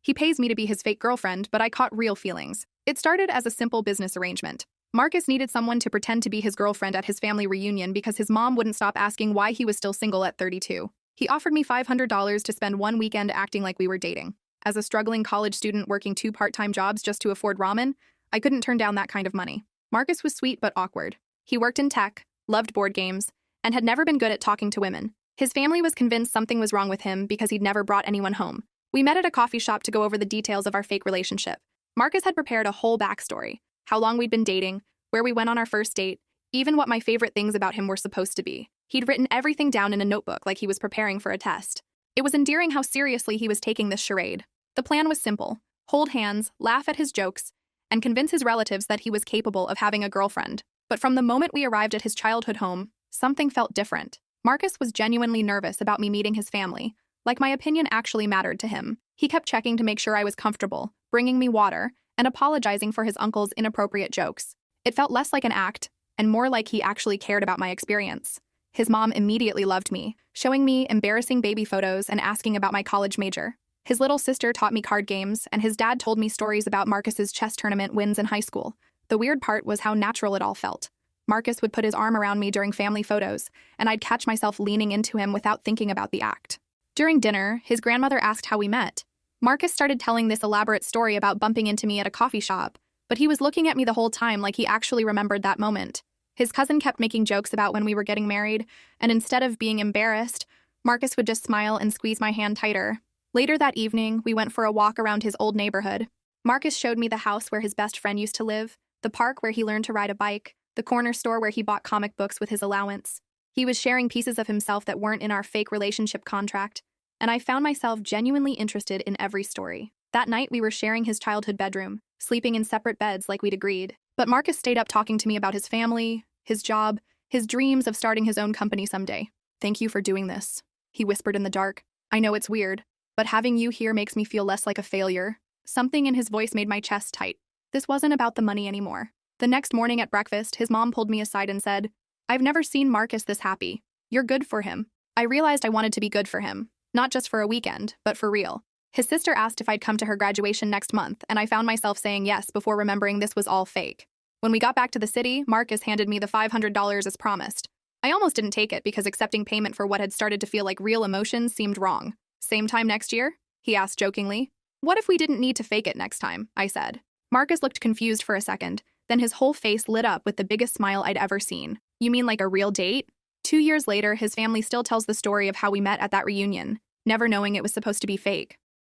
He pays me to be his fake girlfriend, but I caught real feelings. It started as a simple business arrangement. Marcus needed someone to pretend to be his girlfriend at his family reunion because his mom wouldn't stop asking why he was still single at 32. He offered me $500 to spend one weekend acting like we were dating. As a struggling college student working 2 part-time jobs just to afford ramen, I couldn't turn down that kind of money. Marcus was sweet but awkward. He worked in tech, loved board games, and had never been good at talking to women. His family was convinced something was wrong with him because he'd never brought anyone home. We met at a coffee shop to go over the details of our fake relationship. Marcus had prepared a whole backstory: how long we'd been dating, where we went on our first date, even what my favorite things about him were supposed to be. He'd written everything down in a notebook like he was preparing for a test. It was endearing how seriously he was taking this charade. The plan was simple: hold hands, laugh at his jokes, and convince his relatives that he was capable of having a girlfriend. But from the moment we arrived at his childhood home, something felt different. Marcus was genuinely nervous about me meeting his family, like my opinion actually mattered to him. He kept checking to make sure I was comfortable, bringing me water, and apologizing for his uncle's inappropriate jokes. It felt less like an act, and more like he actually cared about my experience. His mom immediately loved me, showing me embarrassing baby photos and asking about my college major. His little sister taught me card games, and his dad told me stories about Marcus's chess tournament wins in high school. The weird part was how natural it all felt. Marcus would put his arm around me during family photos, and I'd catch myself leaning into him without thinking about the act. During dinner, his grandmother asked how we met. Marcus started telling this elaborate story about bumping into me at a coffee shop, but he was looking at me the whole time like he actually remembered that moment. His cousin kept making jokes about when we were getting married, and instead of being embarrassed, Marcus would just smile and squeeze my hand tighter. Later that evening, we went for a walk around his old neighborhood. Marcus showed me the house where his best friend used to live, the park where he learned to ride a bike, the corner store where he bought comic books with his allowance. He was sharing pieces of himself that weren't in our fake relationship contract, and I found myself genuinely interested in every story. That night, we were sharing his childhood bedroom, sleeping in separate beds like we'd agreed. But Marcus stayed up talking to me about his family, his job, his dreams of starting his own company someday. "Thank you for doing this," he whispered in the dark. "I know it's weird, but having you here makes me feel less like a failure." Something in his voice made my chest tight. This wasn't about the money anymore. The next morning at breakfast, his mom pulled me aside and said, "I've never seen Marcus this happy. You're good for him." I realized I wanted to be good for him, not just for a weekend, but for real. His sister asked if I'd come to her graduation next month, and I found myself saying yes before remembering this was all fake. When we got back to the city, Marcus handed me the $500 as promised. I almost didn't take it because accepting payment for what had started to feel like real emotions seemed wrong. "Same time next year?" he asked jokingly. "What if we didn't need to fake it next time?" I said. Marcus looked confused for a second, then his whole face lit up with the biggest smile I'd ever seen. "You mean like a real date?" 2 years later, his family still tells the story of how we met at that reunion, never knowing it was supposed to be fake.